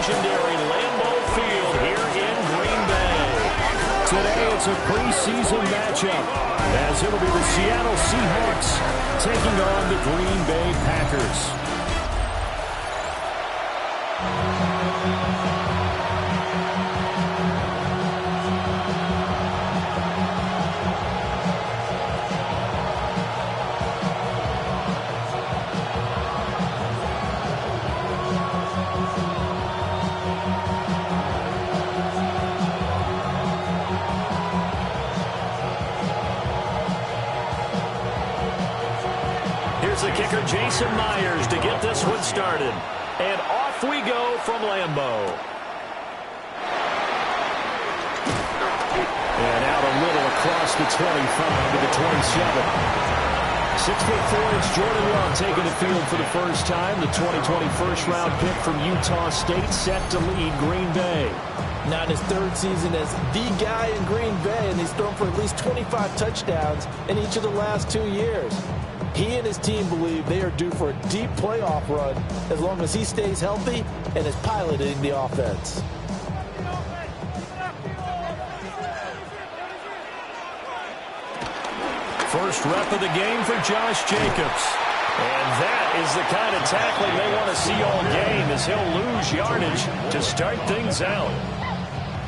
legendary Lambeau Field here in Green Bay. Today it's a preseason matchup, as it'll be the Seattle Seahawks taking on the Green Bay Packers. Here's the kicker, Jason Myers, to get this one started. And off we go from Lambeau. And out a little across the 25 to the 27. 6'4" Jordan Love taking the field for the first time. The 2020 first-round pick from Utah State set to lead Green Bay. Now in his third season as the guy in Green Bay, and he's thrown for at least 25 touchdowns in each of the last 2 years. He and his team believe they are due for a deep playoff run as long as he stays healthy and is piloting the offense. First rep of the game for Josh Jacobs. And that is the kind of tackling they want to see all game, as he'll lose yardage to start things out.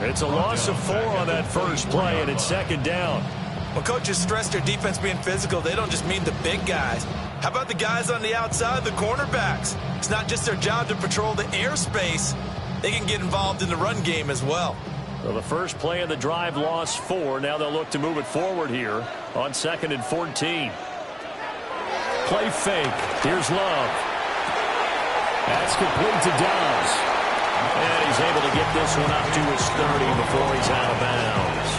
It's a loss of 4 on that first play, and it's second down. When coaches stress their defense being physical, they don't just mean the big guys. How about the guys on the outside, the cornerbacks? It's not just their job to patrol the airspace. They can get involved in the run game as well. So the first play of the drive lost 4. Now they'll look to move it forward here on 2nd and 14. Play fake. Here's Love. That's complete to Dobbs. And he's able to get this one up to his 30 before he's out of bounds.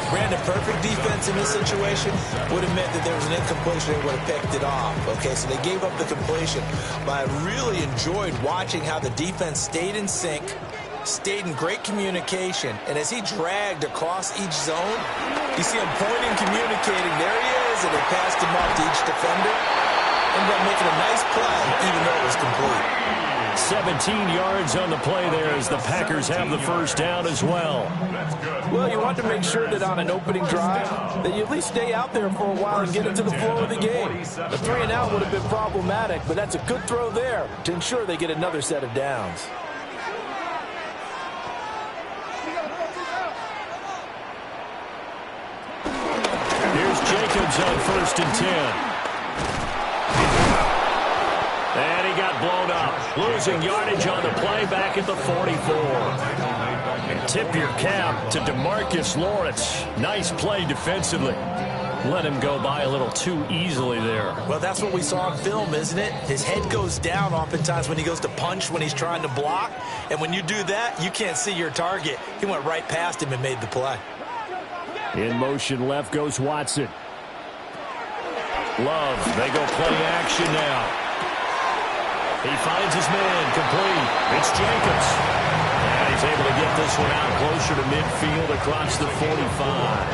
Brandon, perfect defense in this situation would have meant that there was an incompletion and would have picked it off. Okay, so they gave up the completion. But I really enjoyed watching how the defense stayed in sync, stayed in great communication, and as he dragged across each zone, you see him pointing, communicating. There he is, and they passed him off to each defender. Ended up making a nice play, even though it was complete. 17 yards on the play there as the Packers have the first down as well. Well, you want to make sure that on an opening drive that you at least stay out there for a while and get into the flow of the game. The 3 and out would have been problematic, but that's a good throw there to ensure they get another set of downs. Here's Jacobs on 1st and 10. And he got blown up. Losing yardage on the play back at the 44. And tip your cap to DeMarcus Lawrence. Nice play defensively. Let him go by a little too easily there. Well, that's what we saw on film, isn't it? His head goes down oftentimes when he goes to punch, when he's trying to block. And when you do that, you can't see your target. He went right past him and made the play. In motion left goes Watson. Love, they go play action now. He finds his man, complete. It's Jacobs. And he's able to get this one out closer to midfield across the 45.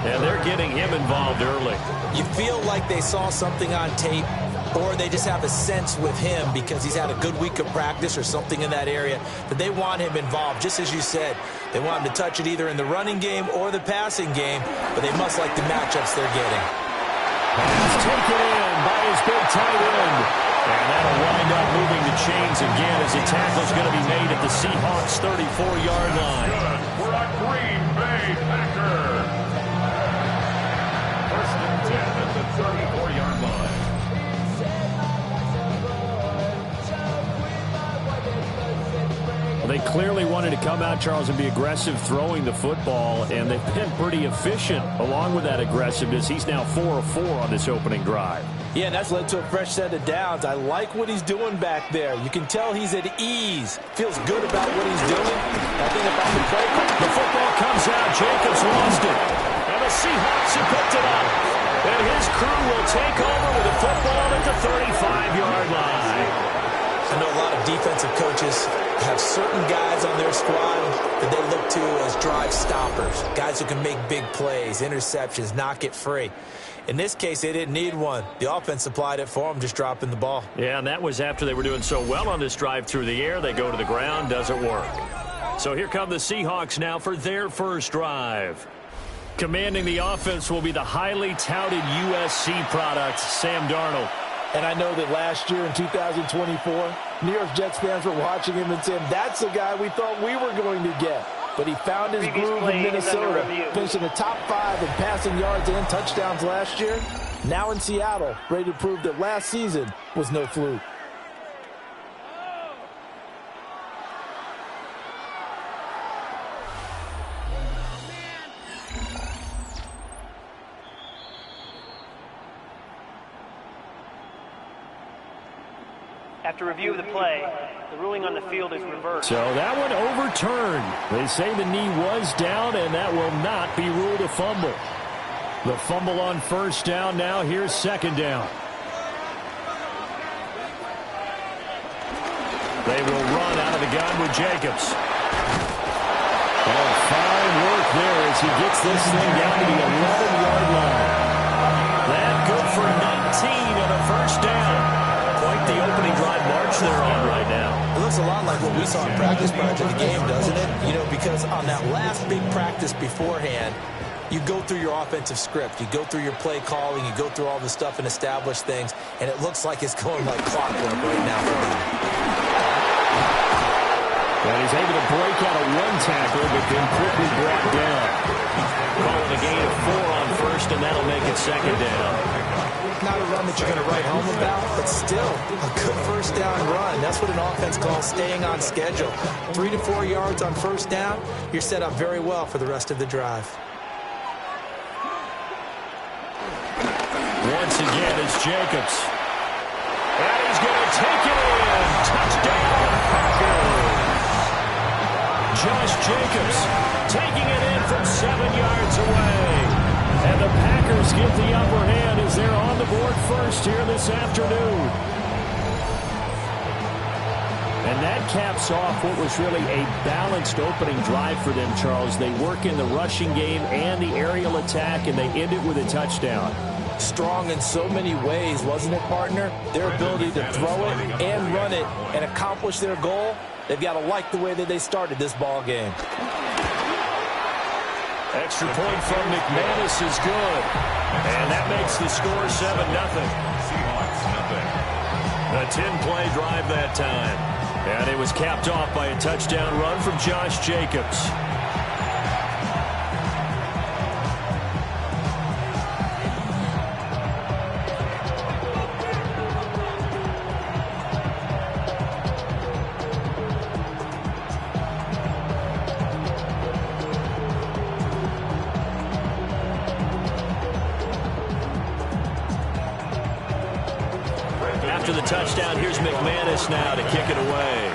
And they're getting him involved early. You feel like they saw something on tape, or they just have a sense with him because he's had a good week of practice or something in that area that they want him involved. Just as you said, they want him to touch it either in the running game or the passing game, but they must like the matchups they're getting. He's taken in by his big tight end. And that'll wind up moving the chains again as the tackle's going to be made at the Seahawks' 34-yard line. For a Green Bay Packer. 1st and 10 at the 34-yard line. Well, they clearly wanted to come out, Charles, and be aggressive throwing the football, and they've been pretty efficient along with that aggressiveness. He's now 4 of 4 on this opening drive. Yeah, and that's led to a fresh set of downs. I like what he's doing back there. You can tell he's at ease. Feels good about what he's doing. I think about the play. The football comes out. Jacobs lost it. And the Seahawks have picked it up. And his crew will take over with the football at the 35-yard line. I know a lot of defensive coaches have certain guys on their squad that they look to as drive stoppers, guys who can make big plays, interceptions, knock it free. In this case, they didn't need one. The offense supplied it for them, just dropping the ball. Yeah, and that was after they were doing so well on this drive through the air. They go to the ground, doesn't work. So here come the Seahawks now for their first drive. Commanding the offense will be the highly touted USC product, Sam Darnold. And I know that last year in 2024, New York Jets fans were watching him and saying, that's the guy we thought we were going to get. But he found his groove in Minnesota, finishing the top 5 in passing yards and touchdowns last year. Now in Seattle, ready to prove that last season was no fluke. After review of the play, the ruling on the field is reversed. So that one overturned. They say the knee was down, and that will not be ruled a fumble. The fumble on first down now. Here's second down. They will run out of the gun with Jacobs. Oh, fine work there as he gets this thing down to the 11-yard line. That good for 19 and a first down. Quite the opening drive march they're on right now. It looks a lot like what we saw in practice prior to the game, doesn't it? You know, because on that last big practice beforehand, you go through your offensive script. You go through your play calling. You go through all the stuff and establish things. And it looks like it's going like clockwork right now for them. And he's able to break out of one tackle, but then quickly brought down. Calling a gain of 4 on first, and that'll make it second down. Not a run that you're going to write home about, but still a good first down run. That's what an offense calls staying on schedule. 3 to 4 yards on first down, you're set up very well for the rest of the drive. Once again, it's Jacobs. And he's going to take it in. Touchdown, Packers. Josh Jacobs taking it in from 7 yards away. And the Packers get the upper hand as they're on the board first here this afternoon. And that caps off what was really a balanced opening drive for them, Charles. They work in the rushing game and the aerial attack, and they end it with a touchdown. Strong in so many ways, wasn't it, partner? Their ability to throw it and run it and accomplish their goal, they've got to like the way that they started this ball game. Extra point from McManus is good. And that makes the score 7-0. A 10-play drive that time. And it was capped off by a touchdown run from Josh Jacobs. After the touchdown, here's McManus now to kick it away.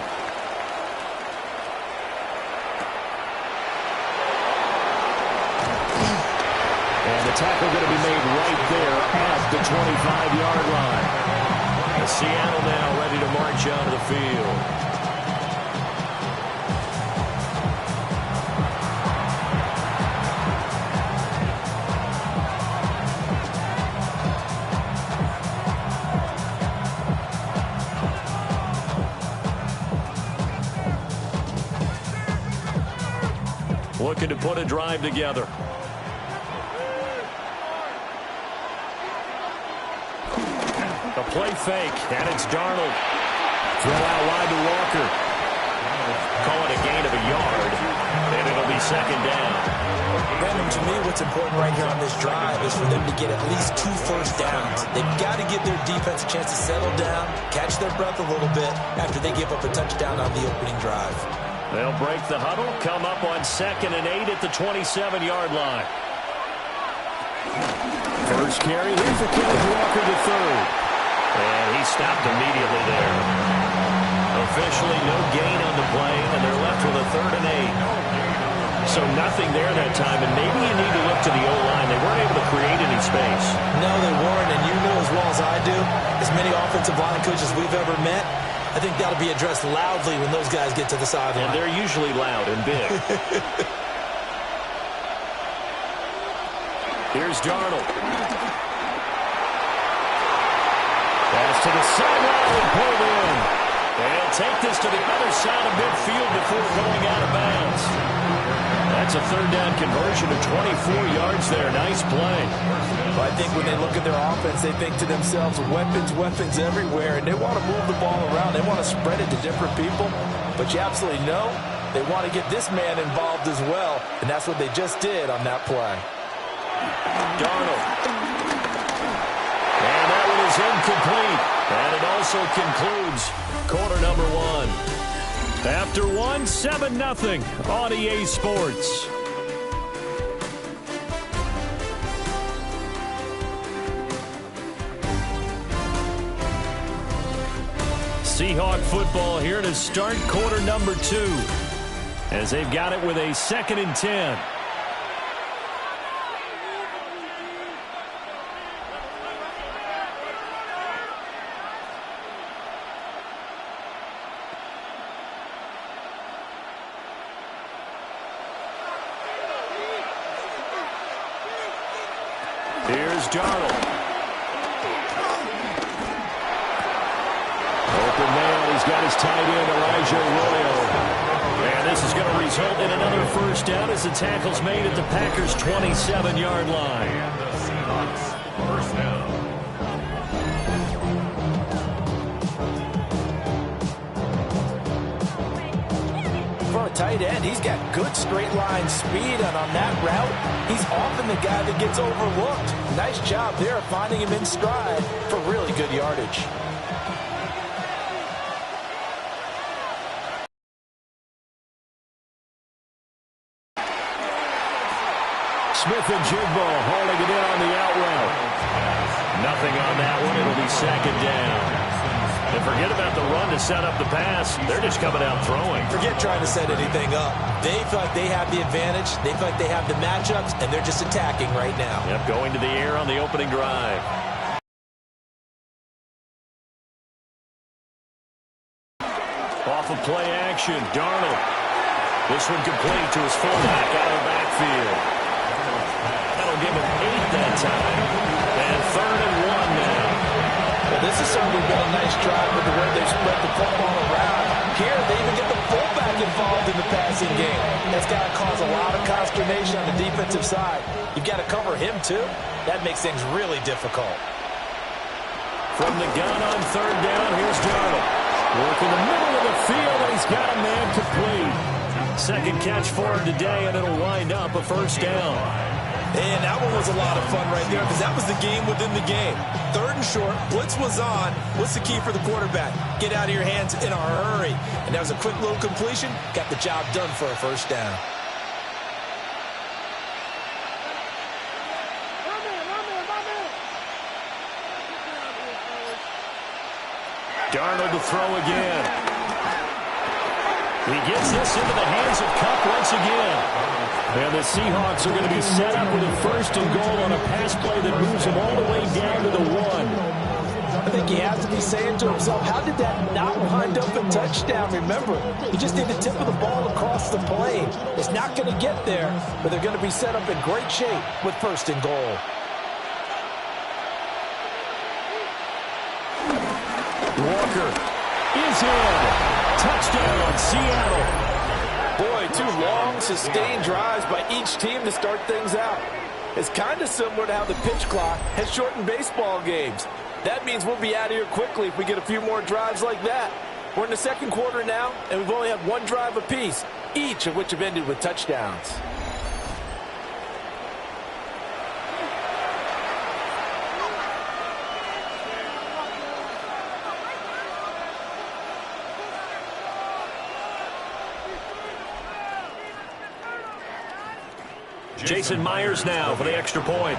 And the tackle going to be made right there at the 25-yard line. And Seattle now ready to march onto the field. Looking to put a drive together. A play fake, and it's Darnold. Throw out wide to Walker. Call it a gain of a yard, and it'll be second down. Brandon, to me, what's important right here on this drive is for them to get at least 2 first downs. They've got to give their defense a chance to settle down, catch their breath a little bit after they give up a touchdown on the opening drive. They'll break the huddle, come up on 2nd and 8 at the 27-yard line. First carry, here's the Kenneth Walker to third. And he stopped immediately there. Officially no gain on the play, and they're left with a 3rd and 8. So nothing there that time, and maybe you need to look to the O-line. They weren't able to create any space. No, they weren't, and you know as well as I do, as many offensive line coaches we've ever met, I think that'll be addressed loudly when those guys get to the sideline. And they're usually loud and big. Here's Darnold. to the sideline and pulled in. And take this to the other side of midfield before going out of bounds. That's a third down conversion of 24 yards there. Nice play. Well, I think when they look at their offense, they think to themselves, weapons, weapons everywhere, and they want to move the ball around. They want to spread it to different people. But you absolutely know they want to get this man involved as well, and that's what they just did on that play. Darnold. And that one is incomplete. And it also concludes quarter number one. After one, 7-0 on EA Sports. Seahawk football here to start quarter number two, as they've got it with a 2nd and 10. Here's Darnold. Open man, he's got his tight end, Elijah Arroyo. And this is going to result in another first down as the tackle's made at the Packers' 27-yard line. And the Seahawks, first down. For a tight end, he's got good straight line speed, and on that route, he's often the guy that gets overlooked. Nice job there of finding him in stride for really good yardage. Smith and Jigbo holding it in on the out route. Nothing on that one. It'll be 2nd down. And forget about the run to set up the pass. They're just coming out throwing. Forget trying to set anything up. They feel like they have the advantage. They feel like they have the matchups, and they're just attacking right now. Yep, going to the air on the opening drive. Off of play action, Darnold. This one complete to his fullback out of the backfield. That'll give him 8 that time. And 3rd and 1 now. Well, this has certainly been a nice drive with the way they've spread the football around. Here, they even get the fullback involved in the passing game. That's got to cause a lot of consternation on the defensive side. You've got to cover him, too. That makes things really difficult. From the gun on 3rd down, here's Darnold. Working the middle of the field, and he's got a man complete. 2nd catch for him today, and it'll wind up a first down. And that one was a lot of fun right there because that was the game within the game. 3rd and short, blitz was on. What's the key for the quarterback? Get out of your hands in a hurry. And that was a quick little completion. Got the job done for a first down. Darnold to throw again. He gets this into the hands of Kupp once again. And the Seahawks are going to be set up with a 1st and goal on a pass play that moves them all the way down to the 1. I think he has to be saying to himself, how did that not wind up a touchdown? Remember, he just did the tip of the ball across the plane. It's not going to get there, but they're going to be set up in great shape with 1st and goal. Walker is in. Touchdown, Seattle. Boy, 2 long, sustained drives by each team to start things out. It's kind of similar to how the pitch clock has shortened baseball games. That means we'll be out of here quickly if we get a few more drives like that. We're in the 2nd quarter now, and we've only had 1 drive apiece, each of which have ended with touchdowns. Jason Myers now for the extra point.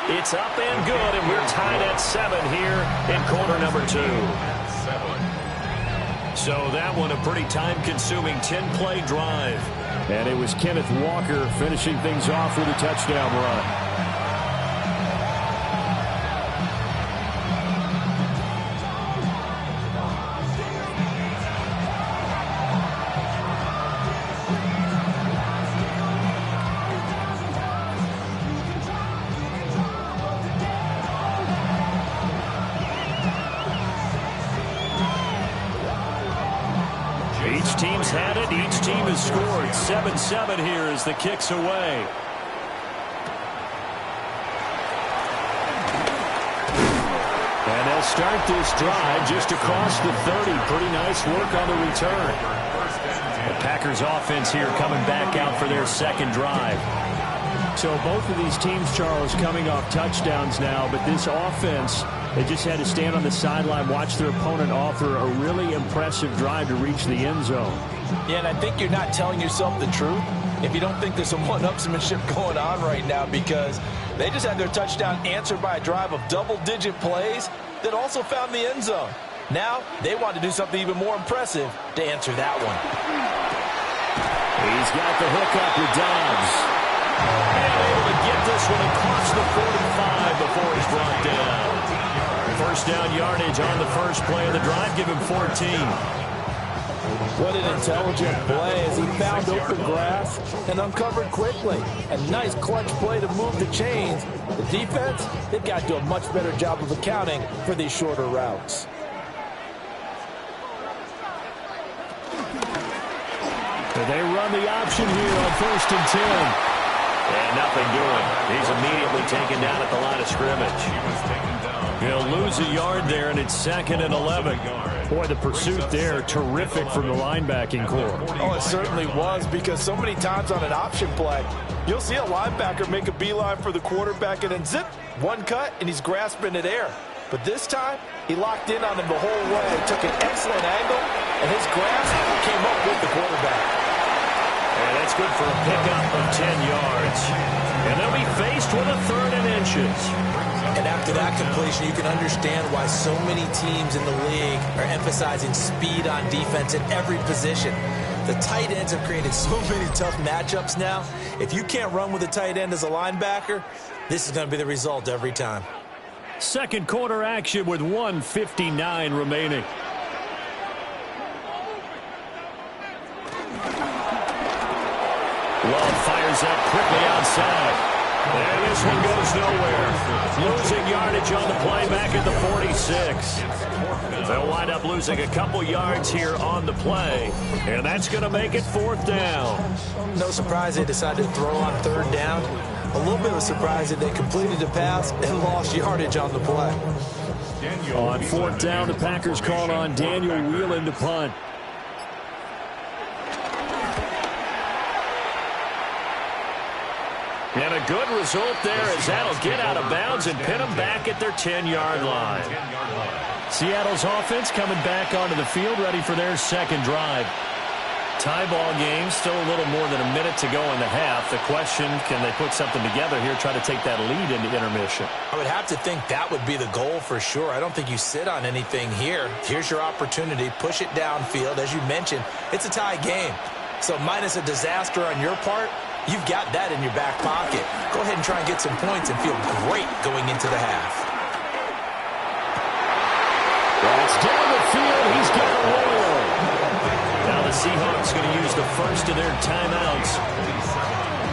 It's up and good, and we're tied at 7 here in quarter number 2. So that one a pretty time-consuming 10-play drive. And it was Kenneth Walker finishing things off with a touchdown run. teams had it. Each team has scored. 7-7 here as the kick's away. And they'll start this drive just across the 30. Pretty nice work on the return. The Packers offense here coming back out for their second drive. So both of these teams, Charles, coming off touchdowns now, but this offense, they just had to stand on the sideline, watch their opponent offer a really impressive drive to reach the end zone. Yeah, and I think you're not telling yourself the truth if you don't think there's some one-upsmanship going on right now, because they just had their touchdown answered by a drive of double-digit plays that also found the end zone. Now they want to do something even more impressive to answer that one. He's got the hookup with Dobbs. And able to get this one across the 45 before he's brought down. First down yardage on the first play of the drive. Give him 14. What an intelligent play as he found open grass and uncovered quickly. A nice clutch play to move the chains. The defense, they've got to do a much better job of accounting for these shorter routes. They run the option here on 1st and 10. And nothing doing. He's immediately taken down at the line of scrimmage. He'll lose a yard there, and it's 2nd and 11. Boy, the pursuit there, terrific from the linebacking core. Oh, it certainly was, because so many times on an option play, you'll see a linebacker make a beeline for the quarterback and then zip, one cut, and he's grasping at air. But this time, he locked in on him the whole way, took an excellent angle, and his grasp came up with the quarterback. And that's good for a pickup of 10 yards. And they'll be faced with a 3rd and inches. And after that completion, you can understand why so many teams in the league are emphasizing speed on defense at every position. The tight ends have created so many tough matchups now. If you can't run with a tight end as a linebacker, this is going to be the result every time. Second quarter action with 1:59 remaining. Love fires up quickly outside. And this one goes nowhere. Losing yardage on the play back at the 46. They'll wind up losing a couple yards here on the play. And that's going to make it 4th down. No surprise they decided to throw on 3rd down. A little bit of a surprise that they completed the pass and lost yardage on the play. On 4th down, the Packers called on Daniel Whelan to punt. And a good result there as that'll get out of bounds and pin them back at their 10-yard line. Seattle's offense coming back onto the field, ready for their second drive. Tie ball game, still a little more than a minute to go in the half. The question, can they put something together here, try to take that lead into intermission? I would have to think that would be the goal for sure. I don't think you sit on anything here. Here's your opportunity. Push it downfield. As you mentioned, it's a tie game. So minus a disaster on your part, you've got that in your back pocket. Go ahead and try and get some points and feel great going into the half. That's down the field. He's got a roll. Now the Seahawks going to use the first of their timeouts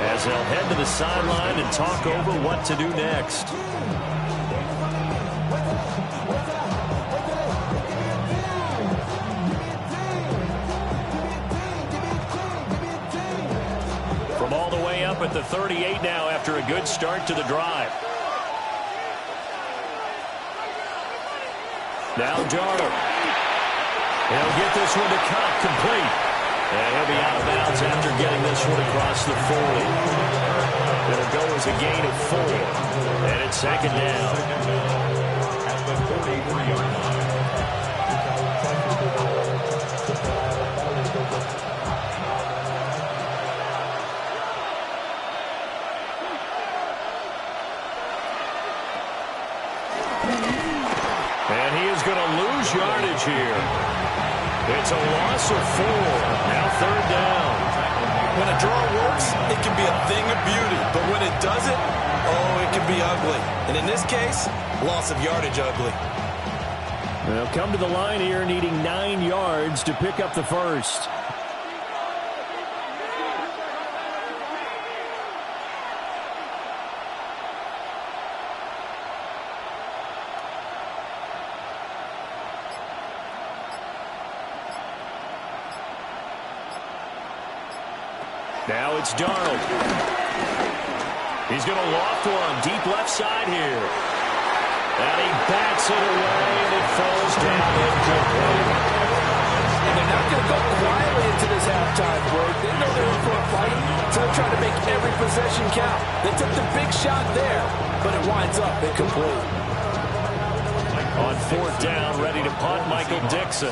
as they'll head to the sideline and talk over what to do next. From all the way up at the 38 now after a good start to the drive. Now Jarder. He'll get this one to Cobb complete. And he'll be out of bounds after getting this one across the 40. It'll go as a gain of 4. And it's 2nd down. At the 43-yard line. And he is going to lose yardage here. It's a loss of 4. Now 3rd down. When a draw works, it can be a thing of beauty. But when it doesn't, oh, it can be ugly. And in this case, loss of yardage ugly. They'll come to the line here needing 9 yards to pick up the first. Now it's Darnold. He's going to loft one deep left side here. And he bats it away, and it falls down incomplete. And they're not going to go quietly into this halftime break. They know they're in for a fight, so they're trying to make every possession count. They took the big shot there, but it winds up incomplete. On fourth down, ready to punt, Michael Dixon.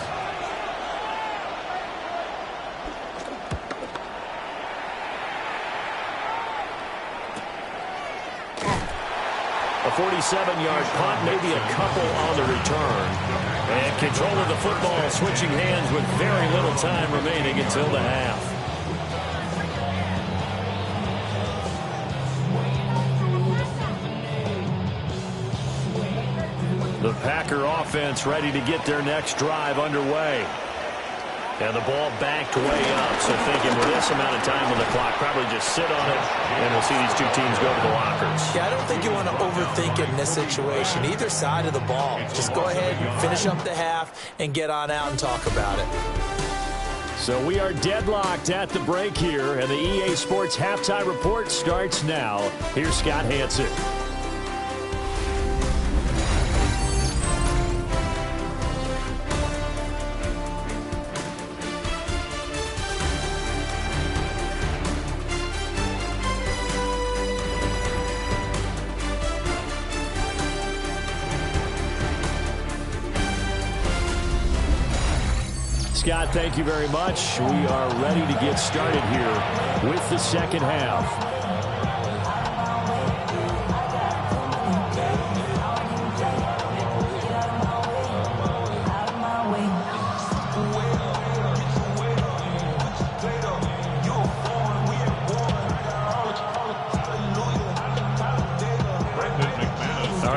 A 47-yard punt, maybe a couple on the return. And control of the football, switching hands with very little time remaining until the half. The Packer offense ready to get their next drive underway. And the ball backed way up, so thinking with this amount of time on the clock, probably just sit on it, and we'll see these two teams go to the lockers. Yeah, I don't think you want to overthink it in this situation. Either side of the ball. Just go ahead and finish up the half and get on out and talk about it. So we are deadlocked at the break here, and the EA Sports Halftime Report starts now. Here's Scott Hansen. Scott, thank you very much. We are ready to get started here with the second half.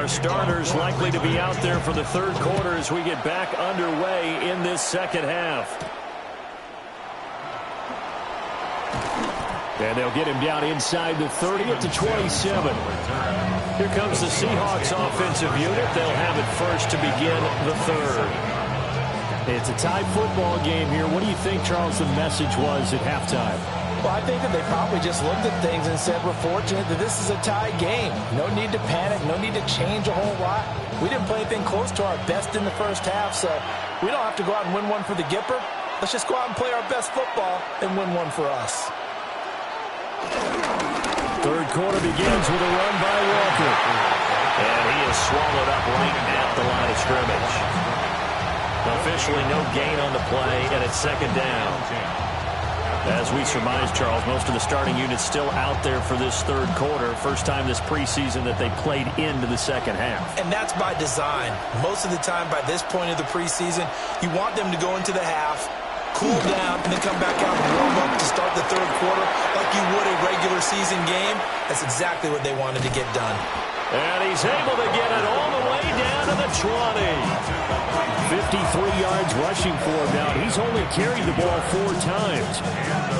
Starters likely to be out there for the third quarter as we get back underway in this second half. And they'll get him down inside the 30 at the 27. Here comes the Seahawks offensive unit. They'll have it first to begin the third. It's a tied football game here. What do you think, Charles, the message was at halftime? Well, I think that they probably just looked at things and said, we're fortunate that this is a tie game. No need to panic. No need to change a whole lot. We didn't play anything close to our best in the first half, so we don't have to go out and win one for the Gipper. Let's just go out and play our best football and win one for us. Third quarter begins with a run by Walker. And he is swallowed up right at the line of scrimmage. Officially no gain on the play, and it's second down. As we surmise, Charles, most of the starting units still out there for this third quarter. First time this preseason that they played into the second half. And that's by design. Most of the time by this point of the preseason, you want them to go into the half, cool down, and then come back out and warm up to start the third quarter like you would a regular season game. That's exactly what they wanted to get done. And he's able to get it all the way down to the 20. 53 yards rushing for him now. He's only carried the ball 4 times.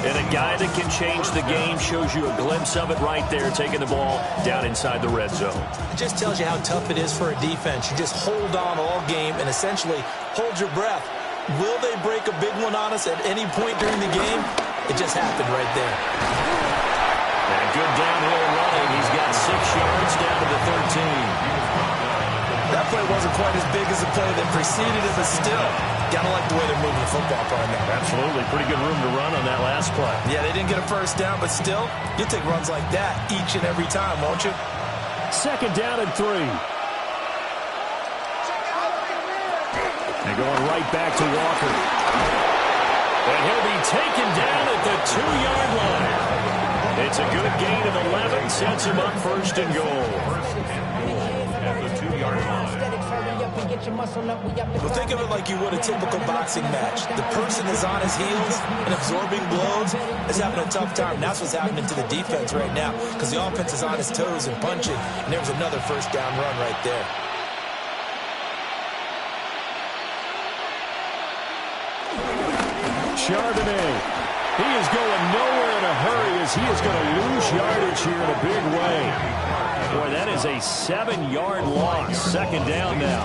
And a guy that can change the game, shows you a glimpse of it right there, taking the ball down inside the red zone. It just tells you how tough it is for a defense. You just hold on all game and essentially hold your breath. Will they break a big one on us at any point during the game? It just happened right there. And good downhill running. He's got 6 yards down to the 13. That play wasn't quite as big as the play that preceded it, but still, gotta like the way they're moving the football partner. Absolutely. Pretty good room to run on that last play. Yeah, they didn't get a first down, but still, you'll take runs like that each and every time, won't you? Second down and 3. And going right back to Walker. And he'll be taken down at the 2-yard line. It's a good gain of 11, sets him up first and goal. At the 2-yard line. Well, think of it like you would a typical boxing match. The person is on his heels and absorbing blows, is having a tough time. That's what's happening to the defense right now because the offense is on his toes and punching, and there's another first down run right there. Charbonnet. He is going nowhere in a hurry as he is going to lose yardage here in a big way. Boy, that is a 7-yard loss. Second down now.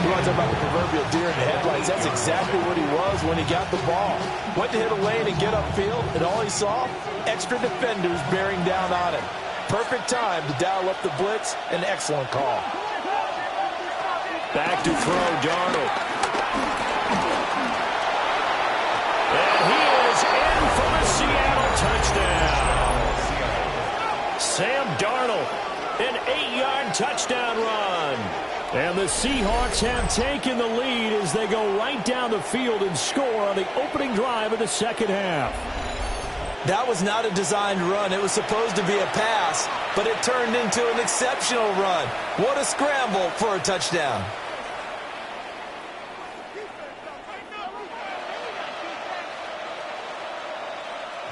You want to talk about the proverbial deer in the headlights? That's exactly what he was when he got the ball. Went to hit a lane and get upfield, and all he saw, extra defenders bearing down on him. Perfect time to dial up the blitz. An excellent call. Back to throw, Darnold. And he is in for the Seattle touchdown. Sam Darnold, an 8-yard touchdown run. And the Seahawks have taken the lead as they go right down the field and score on the opening drive of the second half. That was not a designed run. It was supposed to be a pass, but it turned into an exceptional run. What a scramble for a touchdown.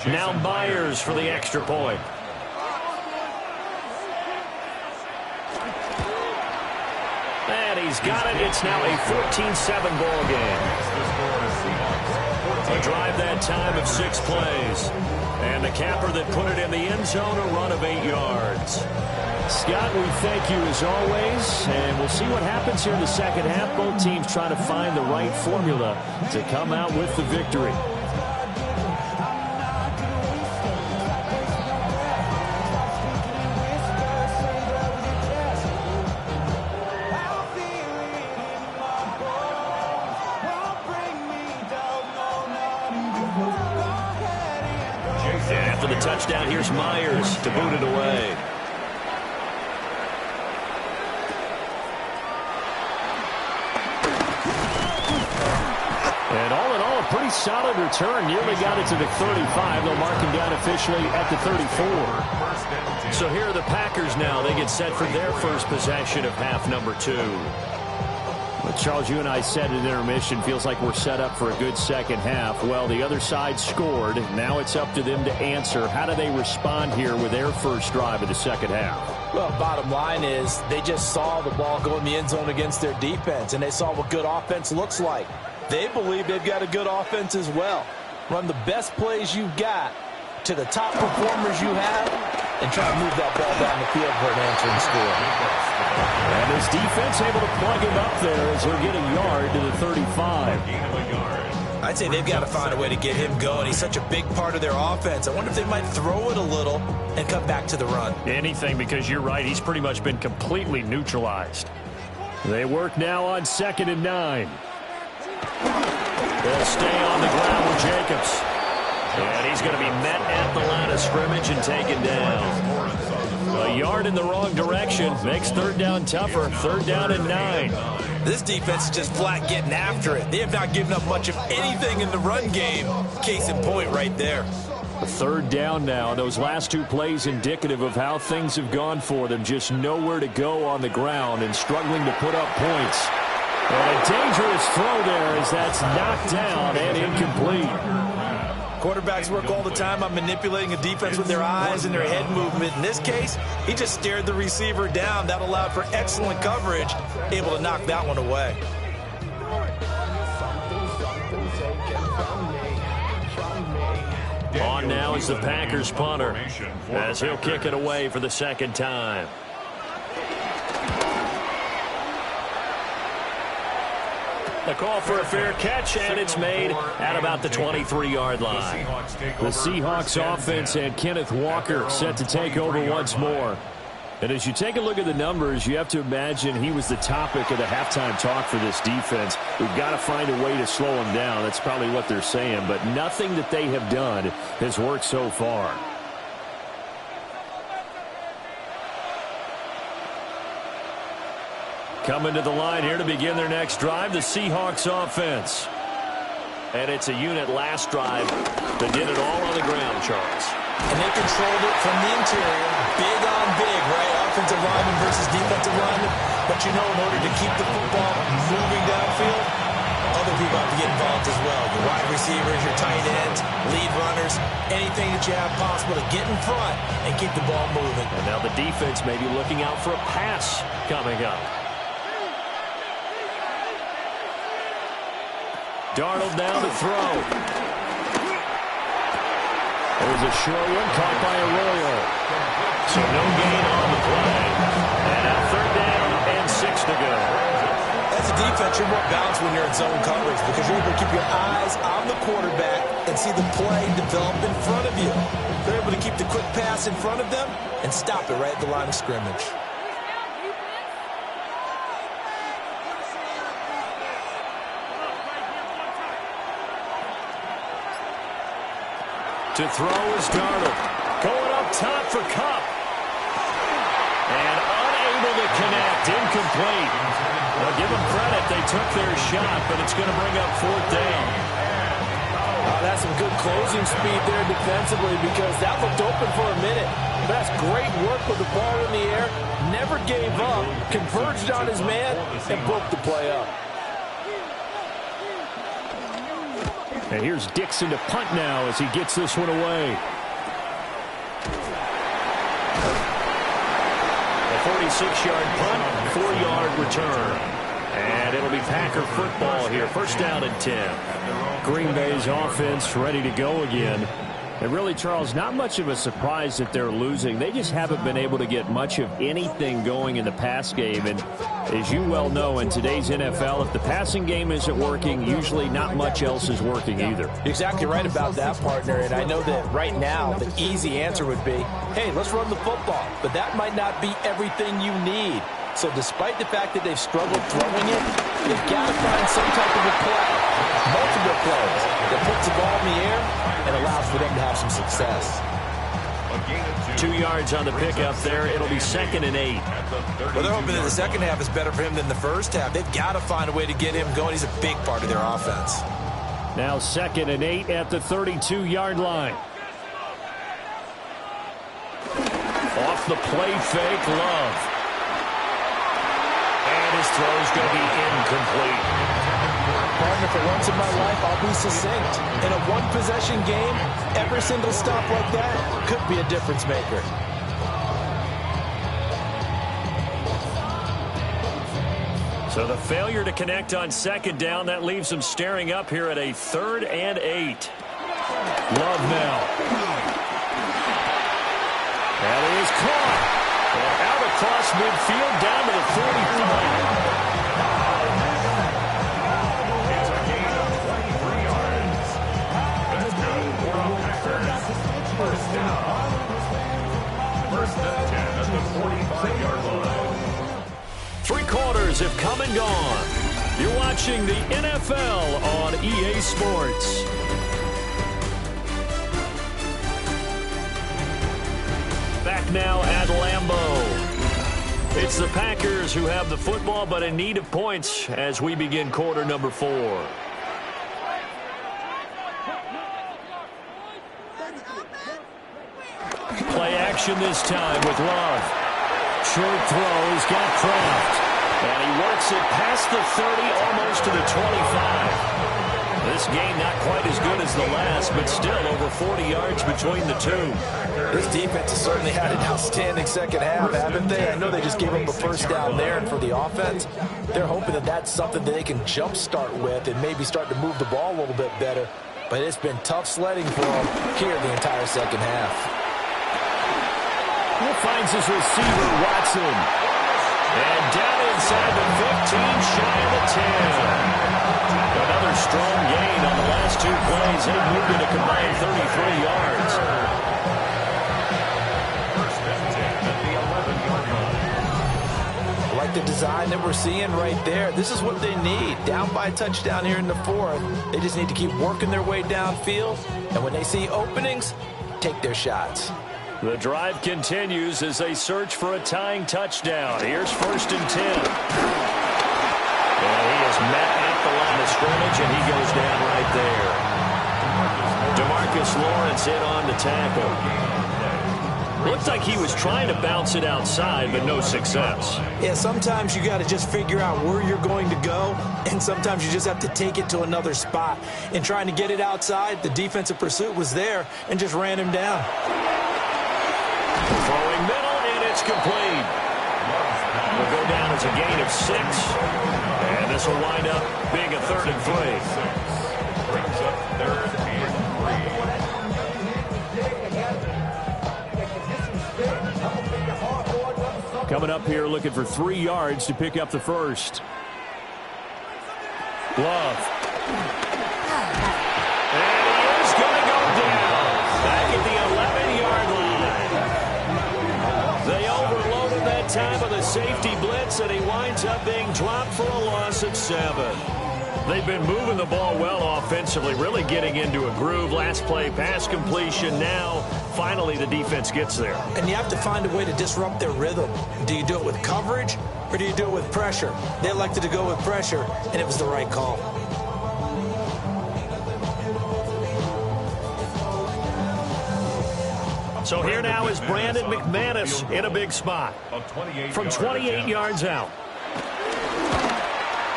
Now Myers for the extra point. And he's got it. It's now a 14-7 ball game. A drive that time of 6 plays. And the capper that put it in the end zone, a run of 8 yards. Scott, we thank you as always. And we'll see what happens here in the second half. Both teams trying to find the right formula to come out with the victory. After the touchdown, here's Myers to boot it away. And all in all, a pretty solid return. Nearly got it to the 35. They'll mark him down officially at the 34. So here are the Packers now. They get set for their first possession of half number 2. But Charles, you and I said at intermission, feels like we're set up for a good second half. Well, the other side scored. Now it's up to them to answer. How do they respond here with their first drive of the second half? Well, bottom line is they just saw the ball go in the end zone against their defense, and they saw what good offense looks like. They believe they've got a good offense as well. Run the best plays you've got to the top performers you have, and try to move that ball down the field for an answering score. And his defense able to plug him up there as he'll get a yard to the 35. I'd say they've got to find a way to get him going. He's such a big part of their offense. I wonder if they might throw it a little and come back to the run. Anything, because you're right. He's pretty much been completely neutralized. They work now on 2nd and 9. They'll stay on the ground with Jacobs. And he's going to be met at the line of scrimmage and taken down. A yard in the wrong direction makes third down tougher. 3rd down and 9. This defense is just flat getting after it. They have not given up much of anything in the run game. Case in point right there. 3rd down now. Those last 2 plays indicative of how things have gone for them. Just nowhere to go on the ground and struggling to put up points. And a dangerous throw there as that's knocked down and incomplete. Quarterbacks work all the time on manipulating a defense with their eyes and their head movement. In this case, he just stared the receiver down. That allowed for excellent coverage, able to knock that one away. On now is the Packers punter as he'll kick it away for the 2nd time. The call for a fair catch, and it's made at about the 23-yard line. The Seahawks offense and Kenneth Walker set to take over once more. And as you take a look at the numbers, you have to imagine he was the topic of the halftime talk for this defense. We've got to find a way to slow him down. That's probably what they're saying. But nothing that they have done has worked so far. Coming to the line here to begin their next drive, the Seahawks offense. And it's a unit last drive that did it all on the ground, Charles. And they controlled it from the interior. Big on big, right? Offensive lineman versus defensive lineman. But you know, in order to keep the football moving downfield, other people have to get involved as well. Your wide receivers, your tight ends, lead runners, anything that you have possible to get in front and keep the ball moving. And now the defense may be looking out for a pass coming up. Darnold down to throw. It was a short one caught by Arroyo. So no gain on the play. And now 3rd down and 6 to go. As a defense, you're more balanced when you're in zone coverage because you're able to keep your eyes on the quarterback and see the play develop in front of you. They're able to keep the quick pass in front of them and stop it right at the line of scrimmage. To throw is Darnold. Going up top for Kupp. And unable to connect. Incomplete. Well, give them credit. They took their shot, but it's going to bring up 4th down. That's some good closing speed there defensively because that looked open for a minute. That's great work with the ball in the air. Never gave up. Converged on his man and broke the play up. And here's Dixon to punt now as he gets this one away. A 46-yard punt, 4-yard return. And it'll be Packer football here. 1st down and 10. Green Bay's offense ready to go again. And really, Charles, not much of a surprise that they're losing. They just haven't been able to get much of anything going in the pass game. And as you well know, in today's NFL, if the passing game isn't working, usually not much else is working either. You're exactly right about that, partner. And I know that right now the easy answer would be, hey, let's run the football. But that might not be everything you need. So despite the fact that they've struggled throwing it, they've got to find some type of a play, multiple plays, that puts the ball in the air and allows for them to have some success. 2 yards on the pickup there. It'll be 2nd and 8. Well, they're hoping that the second half is better for him than the first half. They've got to find a way to get him going. He's a big part of their offense. Now 2nd and 8 at the 32-yard line. Off the play fake, Love. And his throw is going to be incomplete. Partner, for once in my life, I'll be succinct. In a one-possession game, every single stop like that could be a difference maker. So the failure to connect on 2nd down, that leaves them staring up here at a 3rd and 8. Love now. That is caught. And out across midfield down to the 45. It's a gain of 23 yards. That's good for a Packers. 1st down. 1st and 10 at the 45-yard line. 3 quarters have come and gone. You're watching the NFL on EA Sports. Back now at Lambeau. It's the Packers who have the football, but in need of points as we begin quarter number 4. Play action this time with Love. Short throw, he's got Kraft. And he works it past the 30, almost to the 25. This game not quite as good as the last, but still over 40 yards between the two. This defense has certainly had an outstanding second half, haven't they? I know they just gave up a 1st down there, and for the offense, they're hoping that that's something that they can jumpstart with and maybe start to move the ball a little bit better. But it's been tough sledding for them here the entire second half. He finds his receiver, Watson. And down inside the 15, shy of the 10. Another strong gain on the last 2 plays. They moved it a combined 33 yards. 1st and 10 at the 11-yard line. I like the design that we're seeing right there. This is what they need. Down by a touchdown here in the 4th. They just need to keep working their way downfield. And when they see openings, take their shots. The drive continues as they search for a tying touchdown. Here's 1st and 10. And he is met at the line of scrimmage, and he goes down right there. DeMarcus Lawrence in on the tackle. Looks like he was trying to bounce it outside, but no success. Yeah, sometimes you got to just figure out where you're going to go, and sometimes you just have to take it to another spot. In trying to get it outside, the defensive pursuit was there and just ran him down. Throwing middle, and it's complete. Will go down as a gain of 6. And this will wind up being a 3rd and 3. Brings up 3rd and 3. Coming up here looking for 3 yards to pick up the first. Love. And he is going to go down. Back at the 11-yard line. They overloaded that time with a safety blitz, and he winds up being dropped for a loss of 7. They've been moving the ball well offensively, really getting into a groove. Last play, pass completion. Now, finally, the defense gets there. And you have to find a way to disrupt their rhythm. Do you do it with coverage, or do you do it with pressure? They elected to go with pressure, and it was the right call. So here now is Brandon McManus in a big spot from 28 yards out.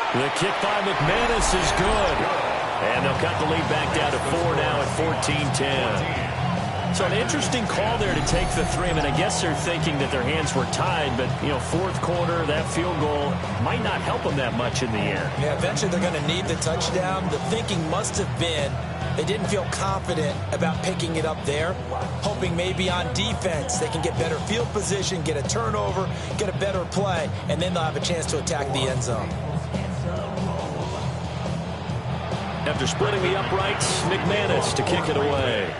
The kick by McManus is good. And they'll cut the lead back down to 4 now at 14-10. So an interesting call there to take the 3. I mean, I guess they're thinking that their hands were tied, but, you know, fourth quarter, that field goal might not help them that much in the end. Yeah, eventually they're going to need the touchdown. The thinking must have been they didn't feel confident about picking it up there, hoping maybe on defense they can get better field position, get a turnover, get a better play, and then they'll have a chance to attack the end zone. After splitting the uprights, McManus to kick it away.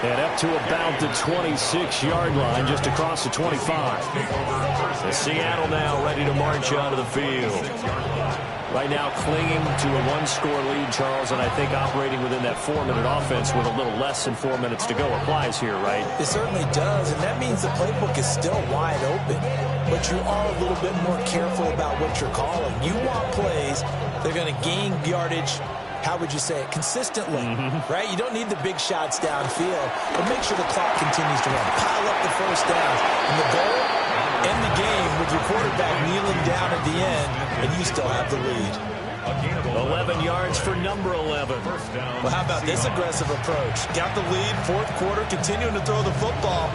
And up to about the 26-yard line, just across the 25. And Seattle now ready to march onto the field. Right now clinging to a 1-score lead, Charles, and I think operating within that 4-minute offense with a little less than 4 minutes to go applies here, right? It certainly does, and that means the playbook is still wide open. But you are a little bit more careful about what you're calling. You want plays that are going to gain yardage, how would you say it, consistently, right? You don't need the big shots downfield, but make sure the clock continues to run. Pile up the first downs. And the goal, end the game with your quarterback kneeling down at the end, and you still have the lead. 11 yards for number 11. Well, how about this aggressive approach? Got the lead, fourth quarter, continuing to throw the football.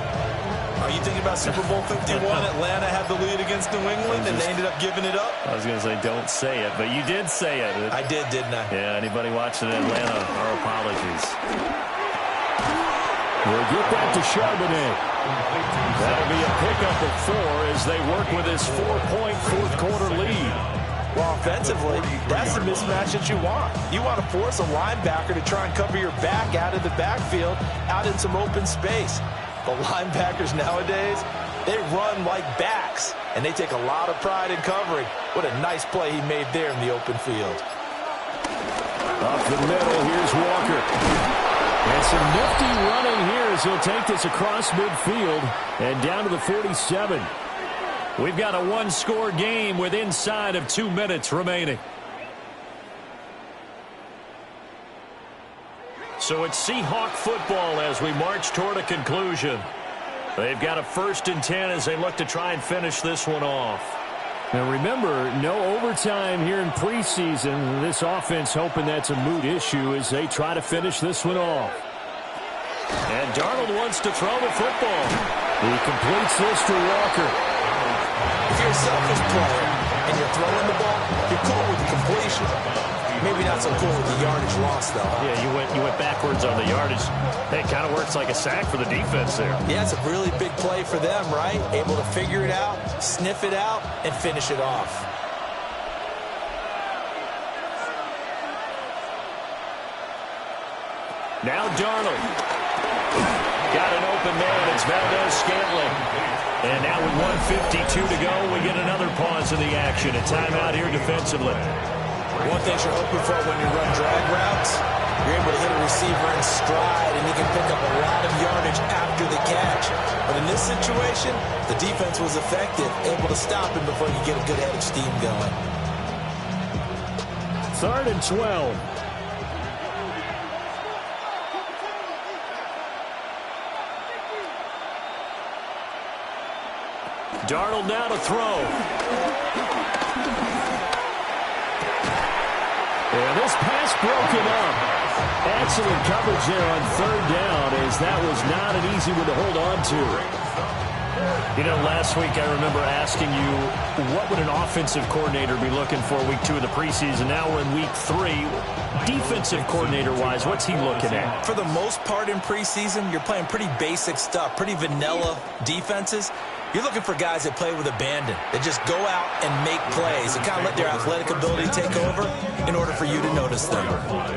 Are you thinking about Super Bowl 51? Atlanta had the lead against New England, and they ended up giving it up? I was going to say, don't say it, but you did say it. I did, didn't I? Yeah, anybody watching Atlanta, our apologies. We'll get that to Charbonnet. That'll be a pickup of 4 as they work with this 4-point fourth-quarter lead. Well, offensively, that's the mismatch that you want. You want to force a linebacker to try and cover your back out of the backfield, out in some open space. The linebackers nowadays, they run like backs, and they take a lot of pride in covering. What a nice play he made there in the open field. Up the middle, here's Walker. And some nifty running here as he'll take this across midfield and down to the 47. We've got a 1-score game with inside of 2 minutes remaining. So it's Seahawk football as we march toward a conclusion. They've got a 1st and 10 as they look to try and finish this one off. Now remember, no overtime here in preseason. This offense hoping that's a moot issue as they try to finish this one off. And Darnold wants to throw the football. He completes this to Walker. If you're a selfish player and you're throwing the ball, you're cool with the completion. Maybe not so cool with the yardage loss, though. Yeah, you went backwards on the yardage. Hey, it kind of works like a sack for the defense there. Yeah, it's a really big play for them, right? Able to figure it out, sniff it out, and finish it off. Now Darnold. Got an open man. It's Valdez-Scantling. And now with 1:52 to go, we get another pause in the action. A timeout here defensively. One thing you're hoping for when you run drag routes, you're able to hit a receiver in stride, and he can pick up a lot of yardage after the catch. But in this situation, the defense was effective, able to stop him before you get a good head of steam going. 3rd and 12. Darnold now to throw. And this pass broken up. Excellent coverage there on 3rd down as that was not an easy one to hold on to. You know, last week I remember asking you, what would an offensive coordinator be looking for week 2 of the preseason? Now we're in week 3. Defensive coordinator-wise, what's he looking at? For the most part in preseason, you're playing pretty basic stuff, pretty vanilla defenses. You're looking for guys that play with abandon, that just go out and make plays and kind of let their athletic ability take over in order for you to notice them.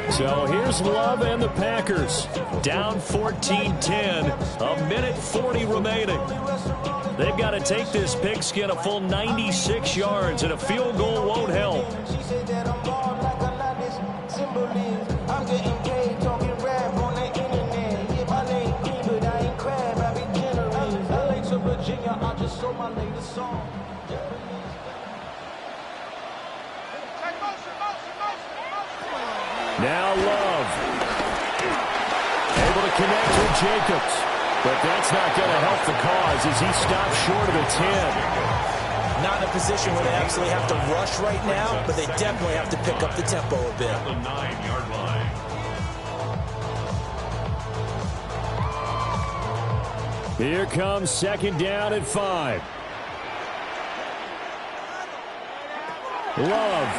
So here's Love and the Packers. Down 14-10, a minute 40 remaining. They've got to take this pigskin a full 96 yards, and a field goal won't help. Now Love. Able to connect with Jacobs. But that's not going to help the cause as he stops short of the 10. Not in a position where they absolutely have to rush right now, but they definitely have to pick up the tempo a bit. The 9-yard line. Here comes second down at 5. Love.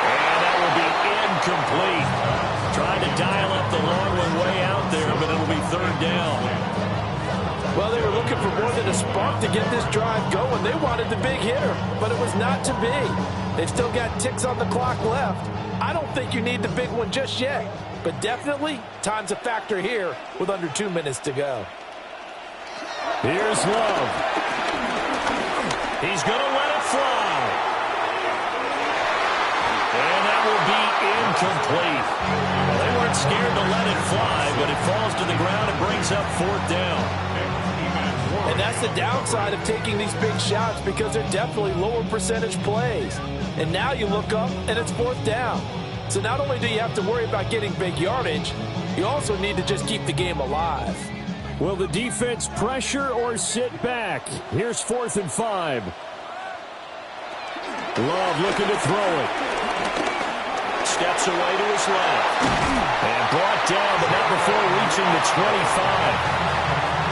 And that will be incomplete. Trying to dial up the long one way out there, but it'll be third down. Well, they were looking for more than a spark to get this drive going. They wanted the big hitter, but it was not to be. They've still got ticks on the clock left. I don't think you need the big one just yet, but definitely time's a factor here with under 2 minutes to go. Here's Love. He's going to let it fly. And that will be incomplete. Well, they weren't scared to let it fly, but it falls to the ground and brings up fourth down. And that's the downside of taking these big shots, because they're definitely lower percentage plays. And now you look up and it's fourth down. So not only do you have to worry about getting big yardage, you also need to just keep the game alive. Will the defense pressure or sit back? Here's 4th and 5. Love looking to throw it. Steps away to his left. And brought down, but not before reaching the 25.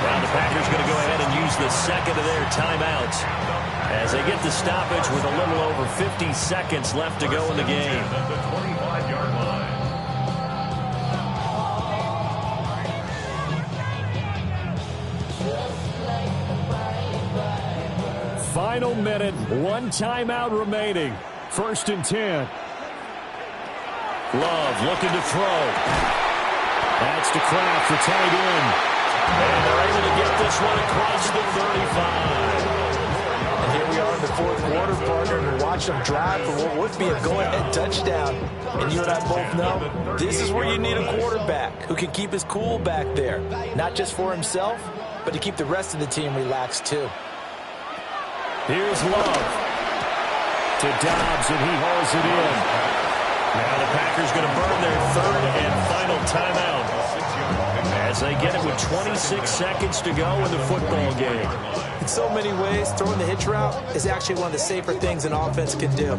Now the Packers going to go ahead and use the second of their timeouts as they get the stoppage with a little over 50 seconds left to go in the game. The 25-yard line. Final minute, 1 timeout remaining. 1st and 10. Love looking to throw. That's to Kraft for tight end. And they're able to get this one across the 35. And here we are in the fourth quarter, partner, and watch them drive for what would be a go-ahead touchdown. And you and I both know this is where you need a quarterback who can keep his cool back there, not just for himself, but to keep the rest of the team relaxed too. Here's Love to Dobbs, and he hauls it in. Now the Packers going to burn their third and final timeout as they get it with 26 seconds to go in the football game. In so many ways, throwing the hitch route is actually one of the safer things an offense can do.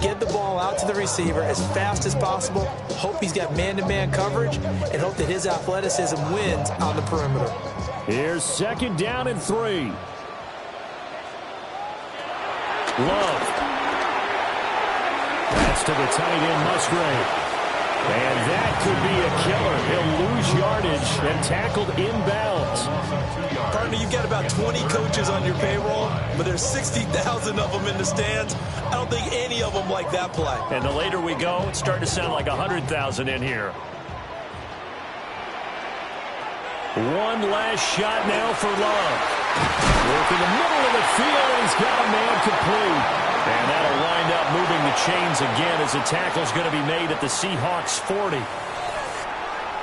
Get the ball out to the receiver as fast as possible, hope he's got man-to-man coverage, and hope that his athleticism wins on the perimeter. Here's second down and 3. Love. That's to the tight end, Musgrave. And that could be a killer. He'll lose yardage and tackled inbounds. Partner, you've got about 20 coaches on your payroll, but there's 60,000 of them in the stands. I don't think any of them like that play. And the later we go, it's starting to sound like 100,000 in here. One last shot now for Love. Work in the middle of the field, and he's got a man complete. And that'll wind up moving the chains again as the tackle's going to be made at the Seahawks 40.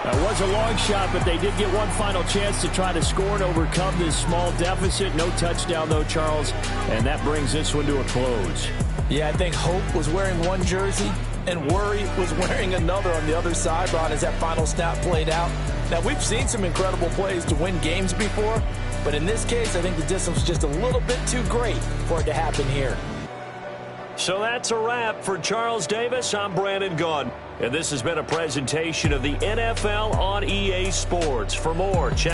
That was a long shot, but they did get one final chance to try to score and overcome this small deficit. No touchdown, though, Charles, and that brings this one to a close. Yeah, I think Hope was wearing one jersey and Worry was wearing another on the other sideline as that final snap played out. Now, we've seen some incredible plays to win games before, but in this case, I think the distance was just a little bit too great for it to happen here. So that's a wrap for Charles Davis. I'm Brandon Gaudin. And this has been a presentation of the NFL on EA Sports. For more, check